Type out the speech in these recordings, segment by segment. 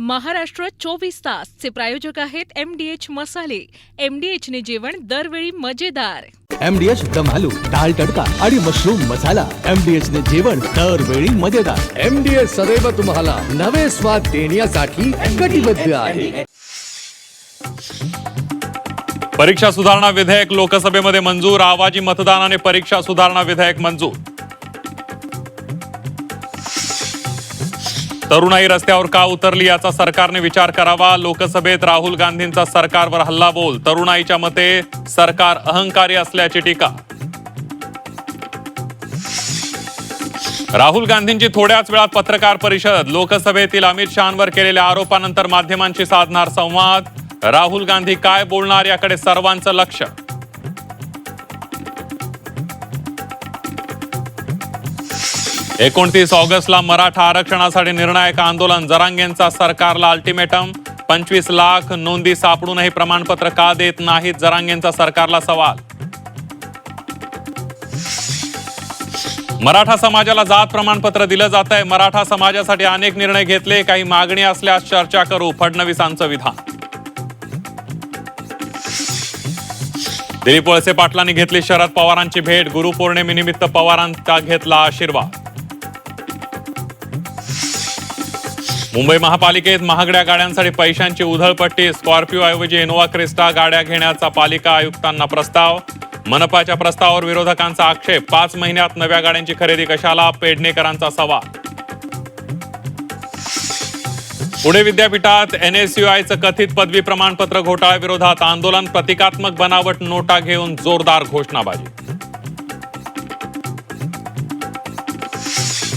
महाराष्ट्र 24 तास चे प्रायोजक आहेत MDH मसाले. MDH ने जेवण दरवेळी मजेदार. MDH दम आलू, दाल तडका आणि मशरूम मसाला. MDH ने जेवण दरवेळी मजेदार. MDH सदैव तुम्हाला नवे स्वाद देण्यासाठी कटिबद्ध आहे. परीक्षा सुधारणा विधेयक लोकसभेमध्ये मंजूर. आवाजी मतदानाने परीक्षा सुधारणा विधेयक मंजूर. तरुणाई रस्त्यावर का उतरली याचा सरकारने विचार करावा. लोकसभेत राहुल गांधींचा सरकारवर हल्लाबोल. तरुणाईच्या मते सरकार अहंकारी असल्याची टीका. राहुल गांधींची थोड्याच वेळात पत्रकार परिषद. लोकसभेतील अमित शहांवर केलेल्या आरोपानंतर माध्यमांशी साधणार संवाद. राहुल गांधी काय बोलणार याकडे सर्वांचं लक्ष. 29 ऑगस्टला मराठा आरक्षणासाठी निर्णायक आंदोलन. जरांगेंचा सरकारला अल्टिमेटम. 25 लाख नोंदी सापडूनही प्रमाणपत्र का देत नाहीत, जरांगेंचा सरकारला सवाल. मराठा समाजाला जात प्रमाणपत्र दिलं जात आहे. मराठा समाजासाठी अनेक निर्णय घेतले. काही मागणी असल्यास चर्चा करू, फडणवीसांचं विधान. दिलीप वळसे पाटलांनी घेतली शरद पवारांची भेट. गुरुपौर्णिमेनिमित्त पवारांचा घेतला आशीर्वाद. मुंबई महापालिकेत महागड्या गाड्यांसाठी पैशांची उधळपट्टी. स्कॉर्पिओ ऐवजी इनोव्हा क्रिस्टा गाड्या घेण्याचा पालिका आयुक्तांना प्रस्ताव. मनपाच्या प्रस्तावावर विरोधकांचा आक्षेप. 5 महिन्यात नव्या गाड्यांची खरेदी कशाला, पेडणेकरांचा सवाल. पुणे विद्यापीठात NSUIचं कथित पदवी प्रमाणपत्र घोटाळ्याविरोधात आंदोलन. प्रतिकात्मक बनावट नोटा घेऊन जोरदार घोषणाबाजी.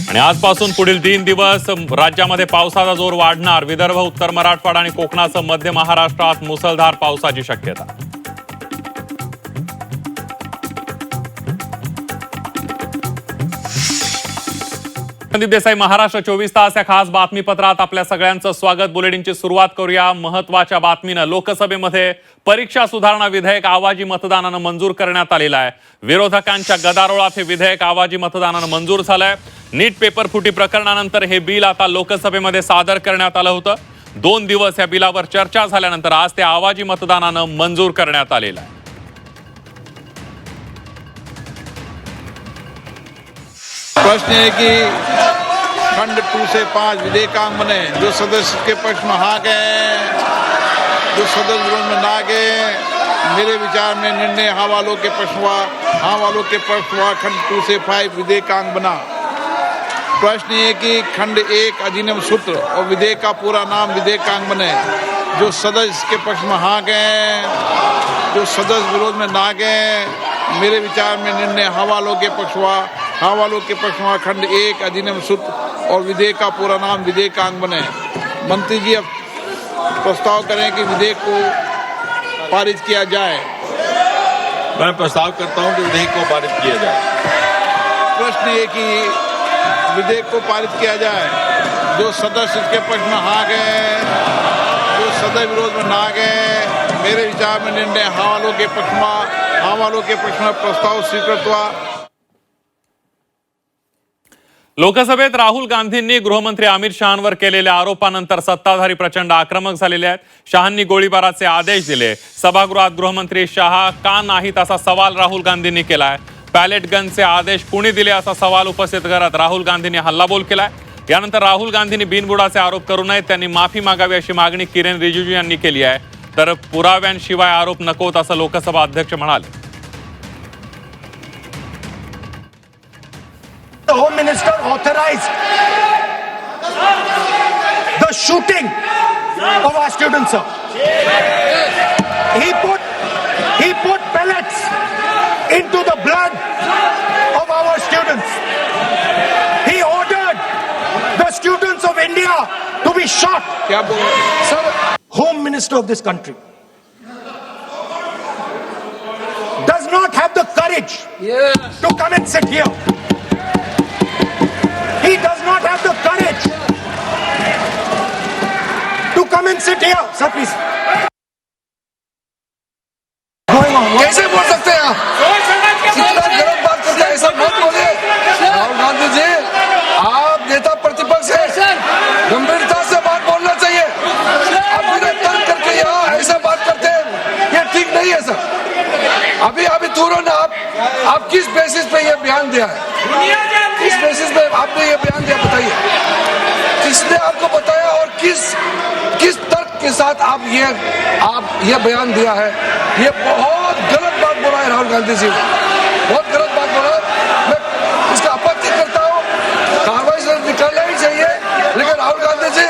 आणि आजपासून पुढील 3 दिवस राज्यामध्ये पावसाचा जोर वाढणार. विदर्भ, उत्तर मराठवाडा आणि कोकणासह मध्य महाराष्ट्रात मुसळधार पावसाची शक्यता. संदीप देसाई, महाराष्ट्र 24 तास या खास बातमीपत्रात आपल्या सगळ्यांचं स्वागत. बुलेटिनची सुरुवात करूया महत्वाच्या बातमीनं. लोकसभेमध्ये परीक्षा सुधारणा विधेयक आवाजी मतदानानं मंजूर करण्यात आलेलं आहे. विरोधकांच्या गदारोळात हे विधेयक आवाजी मतदानानं मंजूर झालंय. नीट पेपर फुटी प्रकरणानंतर हे बिल आता लोकसभेमध्ये सादर करण्यात आलं होतं. 2 दिवस या बिलावर चर्चा झाल्यानंतर आज ते आवाजी मतदानानं मंजूर करण्यात आलेलं आहे. प्रश्न है कि खंड 2 से 5 विधेयकांग बने. जो सदस्य के पक्ष में हाँ गए, जो सदस्य विरोध में ना गए. मेरे विचार में निर्णय हाँ वालों के पक्ष हुआ. खंड 2 से 5 विधेयकांग बना. प्रश्न ये कि खंड 1 अधिनियम सूत्र और विधेयक का पूरा नाम विधेयकांग बने. जो सदस्य के पक्ष में हाँ गए, जो सदस्य विरोध में ना गए. मेरे विचार में निर्णय हाँ वालों के पक्ष हुआ. खंड 1 अधिनियम सूत्र और विधेयक का पूरा नाम विधेयकांग बने. मंत्री जी अब प्रस्ताव करें कि विधेयक को पारित किया जाए. मैं प्रस्ताव करता हूं कि विधेयक को पारित किया जाए. प्रश्न ये कि विधेयक को पारित किया जाए. जो सदस्य इसके पक्ष में हाँ गए, जो सदस्य विरोध में ना गए. मेरे विचार में निर्णय हाँ वालों के पक्ष में प्रस्ताव स्वीकृत हुआ. लोकसभेत राहुल गांधींनी गृहमंत्री अमित शहांवर केलेल्या आरोपानंतर सत्ताधारी प्रचंड आक्रमक झालेले आहेत. शहांनी गोळीबाराचे आदेश दिले. सभागृहात गृहमंत्री शहा का नाहीत असा सवाल राहुल गांधींनी केलाय. पॅलेट गनचे आदेश कुणी दिले असा सवाल उपस्थित करत राहुल गांधींनी हल्लाबोल केलाय. यानंतर राहुल गांधींनी बिनबुडाचे आरोप करू नयेत, त्यांनी माफी मागावी अशी मागणी किरेन रिजिजू यांनी केली आहे. तर पुराव्यांशिवाय आरोप नकोत असं लोकसभा अध्यक्ष म्हणाले. The Home Minister authorized the shooting of our students, sir. He put pellets into the blood of our students. He ordered the students of India to be shot. Sir, Home Minister of this country does not have the courage to come and sit here. He does not have the courage to come and sit here. Sir, please. कैसे बोल सकते हैं आप? कितना गलत बात करते हैं, ऐसा मत बोलिए. राहुल गांधी जी, आप नेता प्रतिपक्ष हैं, गंभीरता से बात बोलना चाहिए. बेसिस पे ये बयान दिया है? किस बेसिस पे आपने ये बयान दिया, बताइए? किसने आपको बताया और किस तर्क के साथ आप ये बयान दिया है? ये बहुत गलत बात बोला है राहुल गांधी जी ने, बहुत गलत बात बोला है। मैं इसका आपत्ति करता हूँ, कार्रवाई से निकालना ही चाहिए, लेकिन राहुल गांधी जी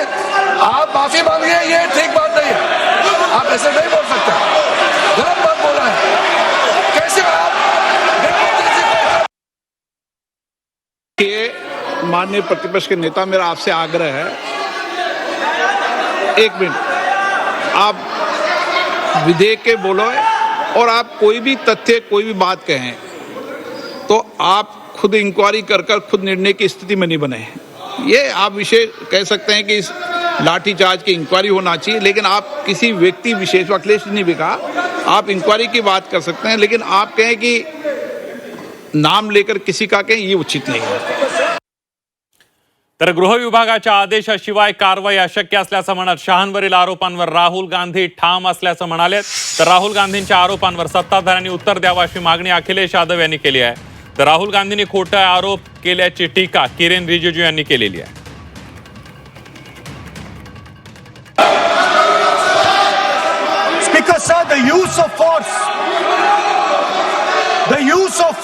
आप माफी मांगिए, ये ठीक बात नहीं है। आप ऐसे नहीं बोल सकते, गलत बात बोला है। कैसे आप माननीय प्रतिपक्ष के नेता, मेरा आपसे आग्रह है, एक मिनट, आप विधेयक के बोलो और आप कोई भी तथ्य, कोई भी बात कहें तो आप खुद इंक्वायरी कर खुद निर्णय की स्थिति में नहीं बने। ये आप विषय कह सकते हैं कि इस लाठीचार्ज की इंक्वायरी होना चाहिए, लेकिन आप किसी व्यक्ति विशेष, अखिलेश ने भी कहा, आप इंक्वायरी की बात कर सकते हैं, लेकिन आप कहें कि नाम लेकर किसी का कहें, ये उचित नहीं है। तर गृह विभागाच्या आदेशाशिवाय कारवाई अशक्य असल्याचं म्हणत शहांवरील आरोपांवर राहुल गांधी ठाम असल्याचं म्हणाले। तर राहुल गांधींच्या आरोपांवर सत्ताधाऱ्यांनी उत्तर द्यावं अशी मागणी अखिलेश यादव यांनी केली आहे। तर राहुल गांधींनी खोटे आरोप केल्याची टीका किरेन रिजिजू यांनी केलेली आहे। Speaker sir, the use of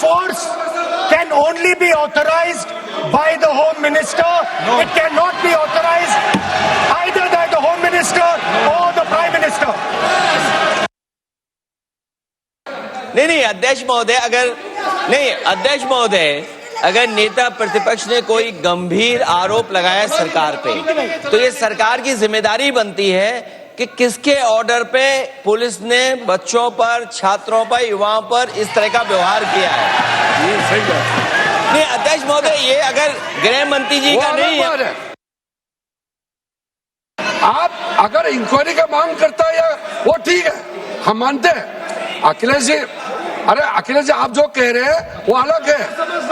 force can only be authorized by the Home Minister. No. It cannot be authorized either by the Home Minister or the Prime Minister. नहीं अध्यक्ष महोदय, अगर नेता प्रतिपक्ष ने कोई गंभीर आरोप लगाया सरकार पे, तो ये सरकार की जिम्मेदारी बनती है कि किसके ऑर्डर पे पुलिस ने बच्चों पर, छात्रों पर, युवाओं पर इस तरह का व्यवहार किया है। ये सही है। नहीं अध्यक्ष महोदय, ये अगर गृह मंत्री जी का नहीं है, आप अगर इंक्वायरी का मांग करता है या वो ठीक है, हम मानते हैं। अखिलेश जी, अरे अखिलेश जी, आप जो कह रहे हैं वो अलग है।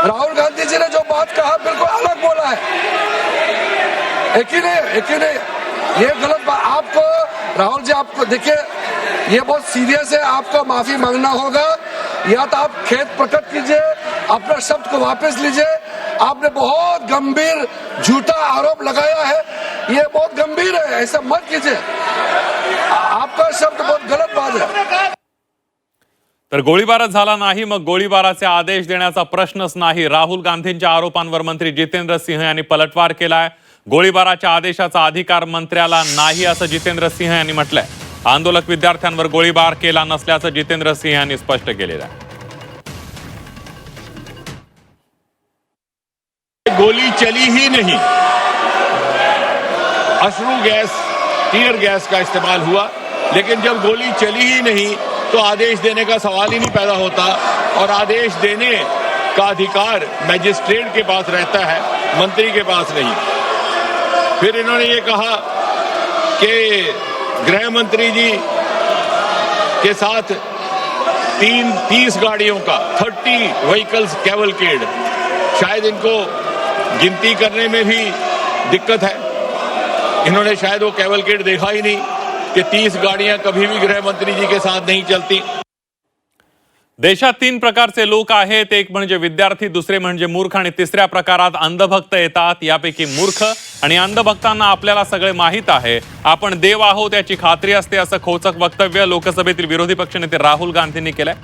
राहुल गांधी जी ने जो बात कहा बिल्कुल अलग बोला है। एक ही नहीं, ये गलत बात। आपको राहुल जी, आपको देखिए, ये बहुत सीरियस है, आपको माफी मांगना होगा, या तो आप खेद प्रकट कीजिए, अपना शब्द को वापस लीजिए। आपने बहुत गंभीर झूठा आरोप लगाया है, ये बहुत गंभीर है, ऐसा मत कीजिए। आपका शब्द बहुत गलत बात है। तर गोळीबारच झाला नाही, मग गोळीबाराचे आदेश देण्याचा प्रश्नच नाही। राहुल गांधींच्या आरोपांवर मंत्री जितेंद्र सिंह यांनी पलटवार केलाय। गोळीबाराच्या आदेशाचा अधिकार मंत्र्याला नाही असं जितेंद्र सिंह यांनी म्हटलंय। आंदोलक विद्यार्थ्यांवर गोळीबार केला नसल्याचं जितेंद्र सिंह यांनी स्पष्ट केलेलं आहे। गोली चली ही नहीं, अश्रु गैस, टीयर गैस का इस्तेमाल हुआ, लेकिन जब गोली चली ही नहीं तो आदेश देने का सवाल ही नहीं पैदा होता, और आदेश देने का अधिकार मैजिस्ट्रेट के पास रहता है, मंत्री के पास नहीं। फिर इन्होंने ये कहा कि गृह मंत्री जी के साथ 30 गाड़ियों का 30 व्हीकल्स कैवलकेड, शायद इनको गिनती करने में भी दिक्कत है। इन्होंने शायद वो कैवलकेड देखा ही नहीं कि 30 गाड़ियां कभी भी गृह मंत्री जी के साथ नहीं चलती। देशात 3 प्रकारचे लोक आहेत, एक म्हणजे विद्यार्थी, दुसरे म्हणजे मूर्ख आणि तिसऱ्या प्रकारात अंधभक्त येतात। यापैकी मूर्ख आणि अंधभक्तांना आपल्याला सगळे माहीत आहे, आपण देव आहोत याची खात्री असते, असं खोचक वक्तव्य लोकसभेतील विरोधी पक्षनेते राहुल गांधींनी केलंय।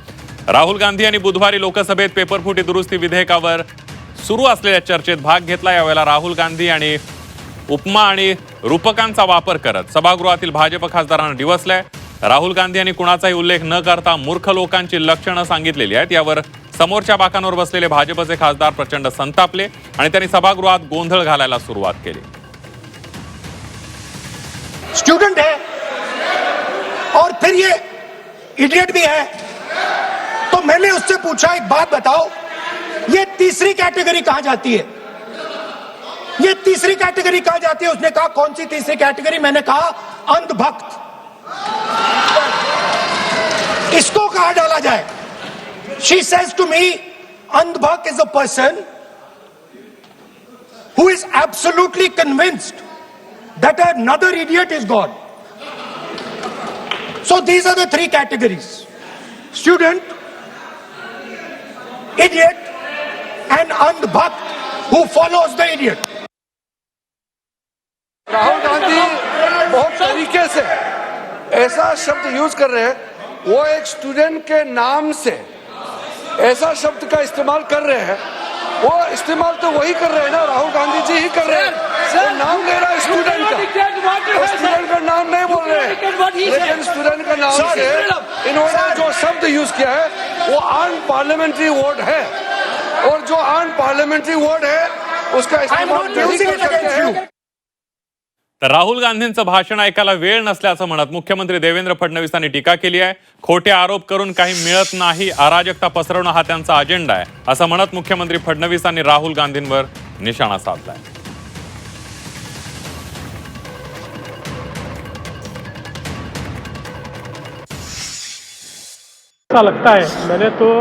राहुल गांधी यांनी बुधवारी लोकसभेत पेपरफुटी दुरुस्ती विधेयकावर सुरू असलेल्या चर्चेत भाग घेतला। यावेळेला राहुल गांधी आणि उपमा आणि रूपकांचा वापर करत सभागृहातील भाजप खासदारांना डिवचलंय। राहुल गांधी यांनी कुणाचाही उल्लेख न करता मूर्ख लोकांची लक्षणं सांगितलेली आहेत। यावर समोरच्या बाकांवर बसलेले भाजपचे खासदार प्रचंड संतापले आणि त्यांनी सभागृहात गोंधळ घालायला सुरुवात केली। स्टूडेंट है और फिर ये इडियट भी है, तो मैंने उससे पूछा, एक बात बताओ, ये तीसरी कैटेगरी कहां जाती है? ये तीसरी कैटेगरी कहां जाती है? उसने कहा कौन सी तीसरी कैटेगरी? मैंने कहा अंधभक्त। इसको कहां डाला जाए? She says to me, अंधभक्त is a person who is absolutely convinced that another idiot is God. So these are the 3 categories: student, idiot, an andbhakt who follows the idiot. Rahul Gandhi बहुत तरीके से ऐसा शब्द यूज कर रहे हैं, वो एक स्टूडेंट के नाम से ऐसा शब्द का इस्तेमाल कर रहे हैं। वो इस्तेमाल तो वही कर रहे हैं ना, राहुल गांधी जी ही कर रहे हैं। वो नाम ले रहा है स्टूडेंट का, स्टूडेंट का नाम नहीं बोल रहे हैं, लेकिन स्टूडेंट का नाम से इन्होंने जो शब्द यूज किया है वो अनपार्लियामेंट्री वर्ड है, और जो अनपार्लियामेंट्री वर्ड है उसका इस्तेमाल नहीं कर सकते हैं। तर राहुल गांधींचं भाषण ऐकायला वेळ नसल्याचं म्हणत मुख्यमंत्री देवेंद्र फडणवीसांनी टीका केली आहे। खोटे आरोप करून काही मिळत नाही, अराजकता पसरवणं हा त्यांचा अजेंडा आहे असं म्हणत मुख्यमंत्री फडणवीसांनी राहुल गांधींवर निशाणा साधलाय। ऐसा लगता है, मैंने तो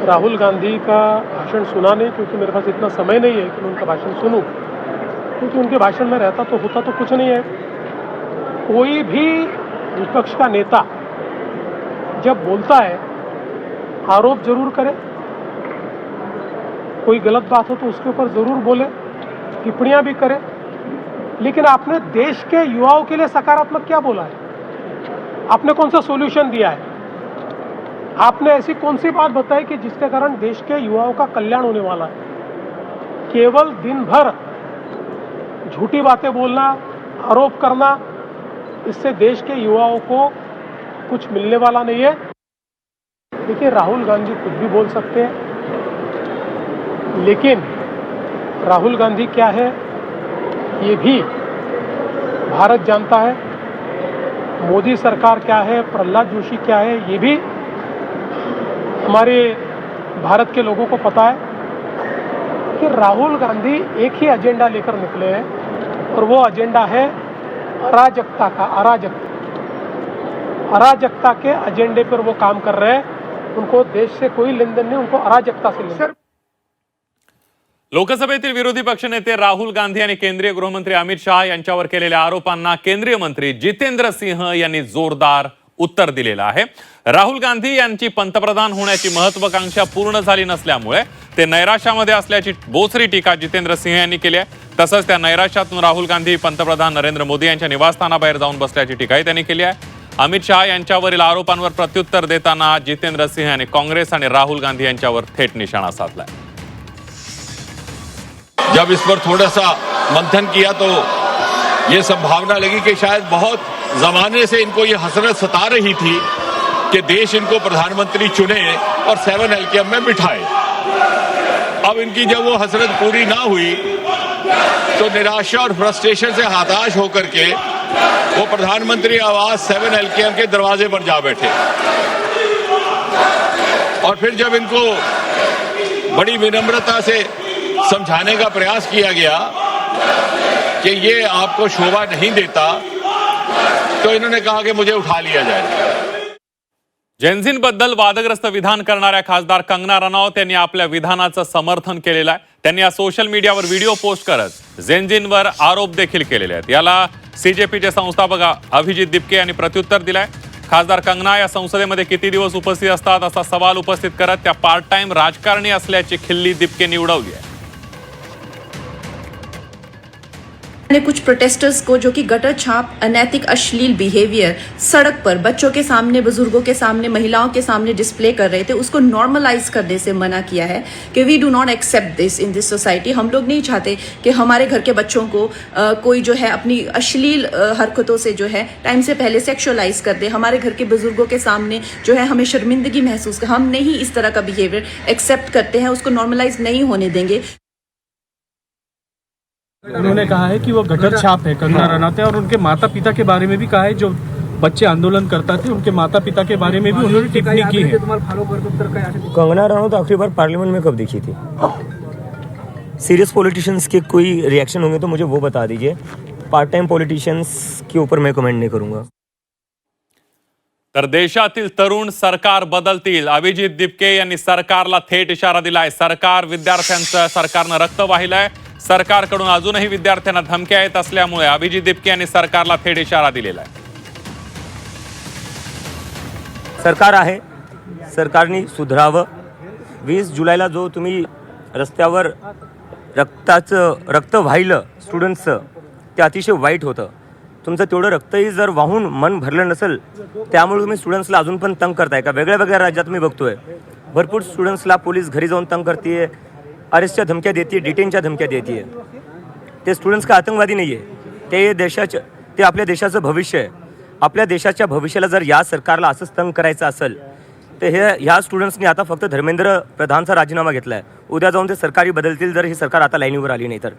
राहुल गांधी का भाषण सुना नहीं, क्योंकि मेरे पास इतना समय नहीं है कि मैं उनका भाषण सुनूं, क्योंकि उनके भाषण में रहता तो होता तो कुछ नहीं है। कोई भी विपक्ष का नेता जब बोलता है आरोप जरूर करे, कोई गलत बात हो तो उसके ऊपर जरूर बोले, टिप्पणियां भी करे, लेकिन आपने देश के युवाओं के लिए सकारात्मक क्या बोला है? आपने कौन सा सॉल्यूशन दिया है? आपने ऐसी कौन सी बात बताई कि जिसके कारण देश के युवाओं का कल्याण होने वाला है? केवल दिन भर झूठी बातें बोलना, आरोप करना, इससे देश के युवाओं को कुछ मिलने वाला नहीं है। देखिए, राहुल गांधी कुछ भी बोल सकते हैं, लेकिन राहुल गांधी क्या है ये भी भारत जानता है, मोदी सरकार क्या है, प्रहलाद जोशी क्या है ये भी हमारे भारत के लोगों को पता है कि राहुल गांधी एक ही एजेंडा लेकर निकले हैं, और वो एजेंडा है अराजकता का। अराजकता के एजेंडे पर वो काम कर रहे हैं। उनको देश से कोई लेन देन नहीं, उनको अराजकता से लेन देन। लोकसभेतील विरोधी पक्षनेते राहुल गांधी आणि केंद्रीय गृहमंत्री अमित शहा यांच्यावर केलेल्या आरोपांना केंद्रीय मंत्री जितेंद्र सिंह यांनी जोरदार उत्तर दिलेलं आहे। राहुल गांधी यांची पंतप्रधान होण्याची महत्वाकांक्षा पूर्ण झाली नसल्यामुळे ते नैराश्यामध्ये असल्याची बोचरी टीका जितेंद्र सिंह यांनी केली आहे। तसंच त्या नैराश्यातून राहुल गांधी पंतप्रधान नरेंद्र मोदी यांच्या निवासस्थानाबाहेर जाऊन बसल्याची टीकाही त्यांनी केली आहे। अमित शहा यांच्यावरील आरोपांवर प्रत्युत्तर देताना जितेंद्र सिंह यांनी काँग्रेस आणि राहुल गांधी यांच्यावर थेट निशाणा साधलाय। जब इस पर थोड़ा सा मंथन किया तो ये संभावना लगी कि शायद बहुत जमाने से इनको ये हसरत सता रही थी कि देश इनको प्रधानमंत्री चुने और 7 LKM में बिठाए। अब इनकी जब वो हसरत पूरी ना हुई तो निराशा और फ्रस्ट्रेशन से हताश होकर के वो प्रधानमंत्री आवास 7 LKM के दरवाजे पर जा बैठे। और फिर जब इनको बड़ी विनम्रता से समझाने का प्रयास किया गया कि ये आपको शोभा नहीं देता, तो इन्होंने कहा कि मुझे उठा लिया जाए। जेन्झींबद्दल वादग्रस्त विधान करणाऱ्या खासदार कंगना रनौत यांनी आपल्या विधानाचं समर्थन केलेलं आहे। त्यांनी आज सोशल मीडियावर व्हिडिओ पोस्ट करत जेन्झींवर आरोप देखील केलेले आहेत। याला सीजेपीचे संस्थापक अभिजित दिपके यांनी प्रत्युत्तर दिलंय। खासदार कंगना या संसदेमध्ये किती दिवस उपस्थित असतात असा सवाल उपस्थित करत त्या पार्ट टाइम राजकारणी असल्याची खिल्ली दिपकेंनी उडवली आहे। कुछ प्रोटेस्टर्स को जो कि गटर छाप, अनैतिक, अश्लील बिहेवियर सड़क पर बच्चों के सामने, बुजुर्गों के सामने, महिलाओं के सामने डिस्प्ले कर रहे थे, उसको नॉर्मलाइज करने से मना किया है कि we do not accept this in this society. हम लोग नहीं चाहते कि हमारे घर के बच्चों को कोई जो है अपनी अश्लील हरकतों से जो है टाइम से पहले सेक्सुअलाइज कर दे। हमारे घर के बुजुर्गों के सामने जो है हमें शर्मिंदगी महसूस कर, हम नहीं इस तरह का बिहेवियर एक्सेप्ट करते हैं, उसको नॉर्मलाइज नहीं होने देंगे। उन्होंने कहा है कि वो गटर छाप है कंगना रनौत है, और उनके माता पिता के बारे में भी कहा है, जो बच्चे आंदोलन करता थे उनके माता पिता के बारे में भी उन्होंने टिप्पणी की है। कंगना रनौत आखिरी बार पार्लियामेंट में कब दिखी थी? सीरियस पॉलिटिशियन्स के कोई रिएक्शन होंगे तो मुझे वो बता दीजिए। पार्ट टाइम पॉलिटिशियन्स के ऊपर मैं कमेंट नहीं करूंगा। तर देशातील तरुण सरकार बदलतील, अभिजित दिपके यांनी सरकारला थेट इशारा दिलाय। सरकार विद्यार्थ्यांचं सरकारनं रक्त वाहिलंय, सरकारकडून अजूनही विद्यार्थ्यांना धमक्या येत असल्यामुळे अभिजित दिपके यांनी सरकारला थेट इशारा दिलेला आहे। सरकार आहे, सरकारने सुधारावं। 20 जुलैला जो तुम्ही रस्त्यावर रक्त वाहिलं स्टुडंट्सचं, ते अतिशय वाईट होतं. तुमचं तेवढं रक्तही जर वाहून मन भरलं नसेल, त्यामुळे तुम्ही स्टुडंट्सला अजून पण तंग करताय का? वेगळ्या वेगळ्या राज्यात मी बघतोय भरपूर स्टुडंट्सला पोलीस घरी जाऊन तंग करते, अरेस्टच्या धमक्या देते, डिटेनच्या धमक्या देते. ते स्टुडंट्स का आतंकवादी नाही आहे, ते आपल्या देशाचं भविष्य आहे. आपल्या देशाच्या भविष्याला जर या सरकारला असंच तंग करायचं असेल तर ह्या स्टुडंट्सनी आता फक्त धर्मेंद्र प्रधानचा राजीनामा घेतला आहे. उद्या जाऊन ते सरकारी बदलतील जर ही सरकार आता लाईनीवर आली नाही तर.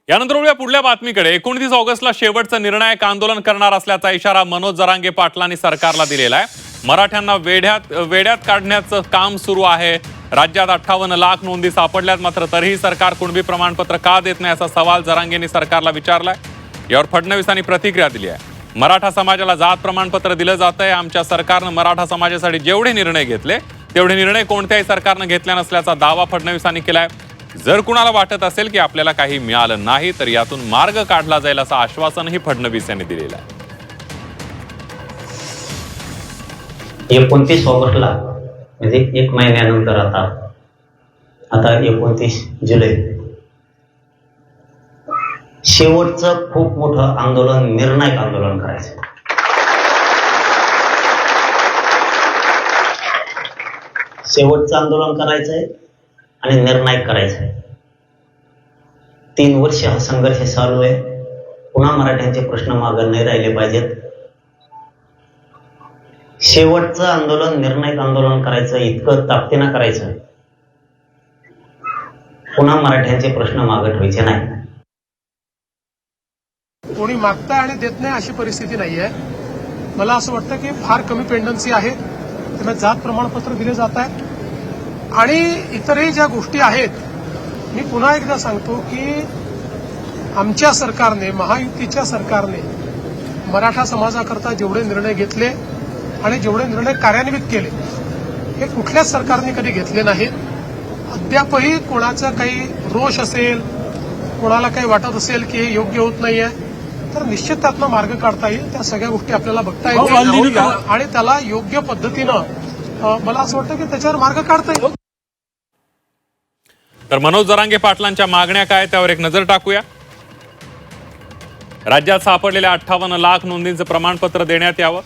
यानंतर वळूया पुढल्या बातमीकडे. 29 ऑगस्टला शेवटचं निर्णायक आंदोलन करणार असल्याचा इशारा मनोज जरांगे पाटलांनी सरकारला दिलेला आहे. मराठ्यांना वेड्यात काढण्याचं काम सुरू आहे. राज्यात 58 लाख नोंदी सापडल्यात, मात्र तरीही सरकार कुणबी प्रमाणपत्र का देत नाही असा सवाल जरांगेंनी सरकारला विचारलाय. यावर फडणवीसांनी प्रतिक्रिया दिली आहे. मराठा समाजाला जात प्रमाणपत्र दिलं जातंय. आमच्या सरकारनं मराठा समाजासाठी जेवढे निर्णय घेतले तेवढे निर्णय कोणत्याही सरकारनं घेतल्या नसल्याचा दावा फडणवीसांनी केलाय. जर कुणाला वाटत असेल की आपल्याला काही मिळालं नाही तर यातून मार्ग काढला जाईल असं आश्वासनही फडणवीस यांनी दिलेलं आहे. 29 ऑगस्टला म्हणजे 1 महिन्यानंतर आता 29 जुलै शेवटचं खूप मोठं आंदोलन, निर्णायक आंदोलन करायचं. शेवटचं आंदोलन करायचंय आणि निर्णायक करायचंय. 3 वर्ष हा संघर्ष चालू आहे. पुन्हा मराठ्यांचे प्रश्न मागे नाही राहिले पाहिजेत. शेवटचं आंदोलन, निर्णायक आंदोलन करायचं, इतकं ताकदीनं करायचं, पुन्हा मराठ्यांचे प्रश्न मागे ठेवायचे नाही. कोणी मागताय आणि देत नाही अशी परिस्थिती नाहीये. मला असं वाटतं की फार कमी पेंडन्सी आहे, त्यांना जात प्रमाणपत्र दिले जात आहे. आणि इतरही ज्या गोष्टी आहेत, मी पुन्हा एकदा सांगतो की आमच्या सरकारने, महायुतीच्या सरकारने मराठा समाजाकरता जेवढे निर्णय घेतले आणि जेवढे निर्णय कार्यान्वित केले हे कुठल्याच सरकारने कधी घेतले नाहीत. अद्यापही कोणाचा काही रोष असेल, कोणाला काही वाटत असेल की हे योग्य होत नाहीये तर निश्चित त्यातनं मार्ग काढता येईल. त्या सगळ्या गोष्टी आपल्याला बघता येतील आणि त्याला योग्य पद्धतीनं मला असं वाटतं की त्याच्यावर मार्ग काढता येईल. तर मनोज जरांगे पाटलांच्या मागण्या काय त्यावर एक नजर टाकूया. राज्यात सापडलेल्या 58 लाख नोंदींचं प्रमाणपत्र देण्यात यावं.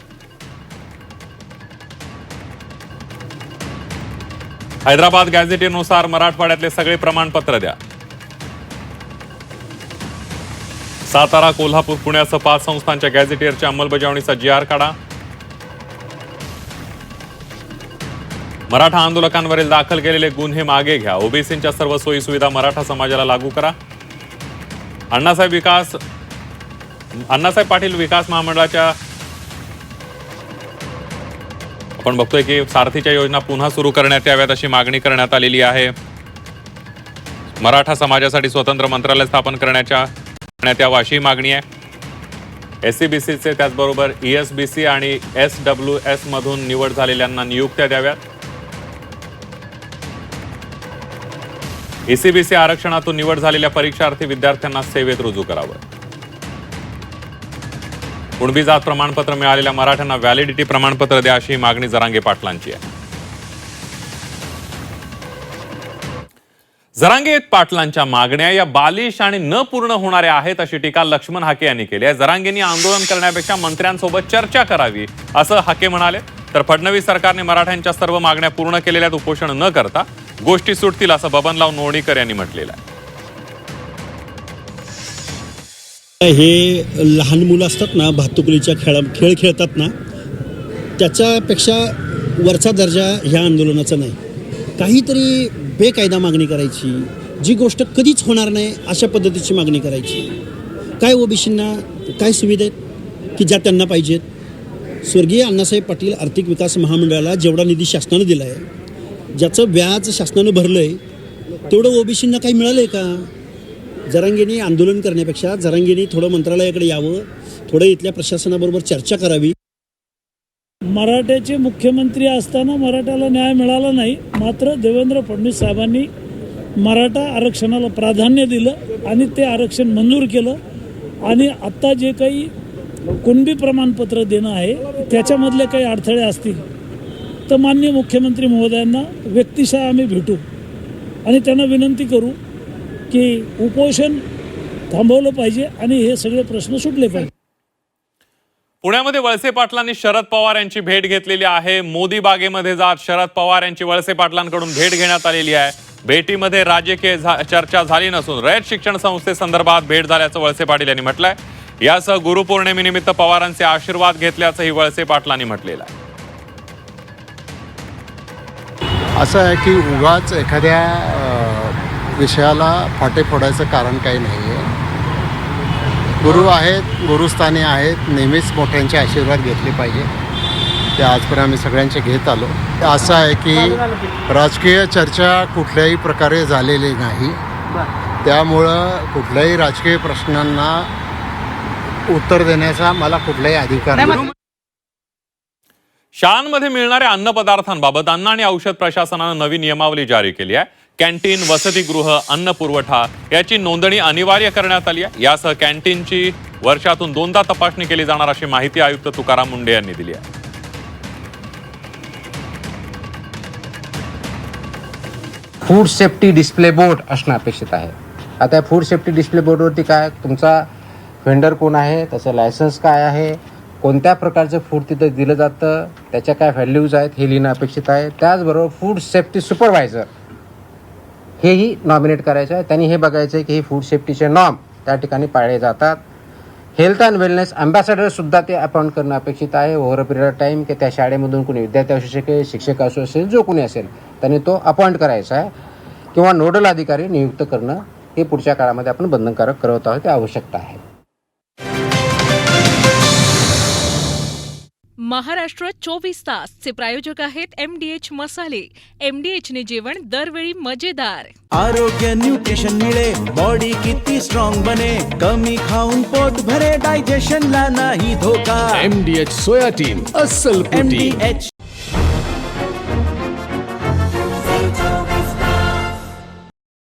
हैदराबाद गॅझेटेनुसार मराठवाड्यातले सगळे प्रमाणपत्र द्या. सातारा, कोल्हापूर, पुण्यासह 5 संस्थांच्या गॅझेटियरच्या अंमलबजावणीचा GR काढा. मराठा आंदोलकांवरील दाखल केलेले गुन्हे मागे घ्या. ओबीसींच्या सर्व सोयी सुविधा मराठा समाजाला लागू करा. अण्णासाहेब पाटील विकास महामंडळाच्या आपण बघतोय की सारथीच्या योजना पुन्हा सुरू करण्यात याव्यात अशी मागणी करण्यात आलेली आहे. मराठा समाजासाठी स्वतंत्र मंत्रालय स्थापन करण्यात यावं अशी मागणी आहे. SCBCचे त्याचबरोबर ESBC आणि SWS मधून निवड झालेल्यांना नियुक्त्या द्याव्यात. ECBC आरक्षणातून निवड झालेल्या परीक्षार्थी विद्यार्थ्यांना सेवेत रुजू करावं. कुणबी जात प्रमाणपत्र मिळालेल्या मराठ्यांना व्हॅलिडिटी प्रमाणपत्र द्या अशी मागणी जरांगे पाटलांची आहे. जरांगे पाटलांच्या मागण्या या बालिश आणि न पूर्ण होणाऱ्या आहेत अशी टीका लक्ष्मण हाके यांनी केली आहे. जरांगेंनी आंदोलन करण्यापेक्षा मंत्र्यांसोबत चर्चा करावी असं हाके म्हणाले. तर फडणवीस सरकारने मराठ्यांच्या सर्व मागण्या पूर्ण केलेल्या उपोषण न करता गोष्टी सुटतील असं बबनराव नोणीकर यांनी म्हटलेलं आहे. हे लहान मुलं असतात ना, भातुकलीच्या खेळ खेळतात ना, त्याच्यापेक्षा वरचा दर्जा ह्या आंदोलनाचा नाही. काहीतरी बेकायदा मागणी करायची, जी गोष्ट कधीच होणार नाही अशा पद्धतीची मागणी करायची. काय ओबीसींना काय सुविधा आहेत की ज्या त्यांना पाहिजेत. स्वर्गीय अण्णासाहेब पाटील आर्थिक विकास महामंडळाला जेवढा निधी शासनानं दिला आहे, ज्याचं व्याज शासनानं भरलं आहे, तेवढं ओबीसींना काही मिळालं आहे का? जरांगेंनी आंदोलन करण्यापेक्षा जरांगेंनी थोडं मंत्रालयाकडे यावं, थोडं इथल्या प्रशासनाबरोबर चर्चा करावी. मराठ्याचे मुख्यमंत्री असताना मराठ्याला न्याय मिळाला नाही, मात्र देवेंद्र फडणवीस साहेबांनी मराठा आरक्षणाला प्राधान्य दिलं आणि ते आरक्षण मंजूर केलं. आणि आत्ता जे काही कुणबी प्रमाणपत्र देणं आहे त्याच्यामधले काही अडथळे असतील तर माननीय मुख्यमंत्री महोदयांना व्यक्तिशः आम्ही भेटू आणि त्यांना विनंती करू की उपोषण थांबवलं पाहिजे आणि हे सगळे प्रश्न सुटले पाहिजे. पुण्यामध्ये वळसे पाटलांनी शरद पवार यांची भेट घेतलेली आहे. मोदी बागेमध्ये जात शरद पवार यांची वळसे पाटलांकडून भेट घेण्यात आलेली आहे. भेटीमध्ये राजकीय चर्चा झाली नसून रयत शिक्षण संस्थेसंदर्भात भेट झाल्याचं वळसे पाटील यांनी म्हटलंय. यासह गुरुपौर्णिमेनिमित्त पवारांचे आशीर्वाद घेतल्याचंही वळसे पाटलांनी म्हटलेलं आहे. असं आहे की उगाच एखाद्या विषयाला फाटे फोडायचं कारण काही नाही आहे. गुरु आहेत, गुरुस्थानी आहेत, नेहमीच मोठ्यांचे आशीर्वाद घेतले पाहिजे. ते आजपर्यंत आम्ही सगळ्यांचे घेत आलो. असं आहे की राजकीय चर्चा कुठल्याही प्रकारे झालेली नाही. त्यामुळं कुठल्याही राजकीय प्रश्नांना उत्तर देण्याचा मला कुठलाही अधिकार नाही. शाळांमध्ये मिळणाऱ्या अन्नपदार्थांबाबत अन्न आणि औषध प्रशासनानं नवी नियमावली जारी केली आहे. कॅन्टीन, वसतिगृह, अन्न पुरवठा याची नोंदणी अनिवार्य करण्यात आली आहे. यासह कॅन्टीनची वर्षातून 2दा तपासणी केली जाणार अशी माहिती आयुक्त तुकाराम मुंढे यांनी दिली आहे. फूड सेफ्टी डिस्प्ले बोर्ड असणं अपेक्षित आहे. आता फूड सेफ्टी डिस्प्ले बोर्डवरती काय तुमचा व्हेंडर कोण आहे, त्याचं लायसन्स काय आहे, कोणत्या प्रकारचं फूड तिथं दिलं जातं, त्याच्या काय व्हॅल्यूज आहेत हे लिहिणं अपेक्षित आहे. त्याचबरोबर फूड सेफ्टी सुपरवायझर हेही नॉमिनेट करायचं आहे. त्यांनी हे बघायचं आहे की हे फूड सेफ्टीचे नॉर्म त्या ठिकाणी पाळले जातात. हेल्थ अँड वेलनेस अँबॅसेडरसुद्धा ते अपॉइंट करणं अपेक्षित आहे over a period of time, की त्या शाळेमधून कोणी विद्यार्थी असू शकेल, शिक्षक असू असेल, जो कोणी असेल त्यांनी तो अपॉइंट करायचा आहे. किंवा नोडल अधिकारी नियुक्त करणं हे पुढच्या काळामध्ये आपण बंधनकारक करत आहोत, ते आवश्यकता आहे. महाराष्ट्र 24 तासचे प्रायोजक आहेत MDH मसाले. MDH ने जेवण दरवेळी मजेदार. आरोग्य न्यूट्रिशन मिळे, बॉडी किती स्ट्रॉंग बने, कमी खाऊन पोट भरे, डायजेशनला नाही धोका. MDH सोया टीम अस्सल प्रोटीन. MDH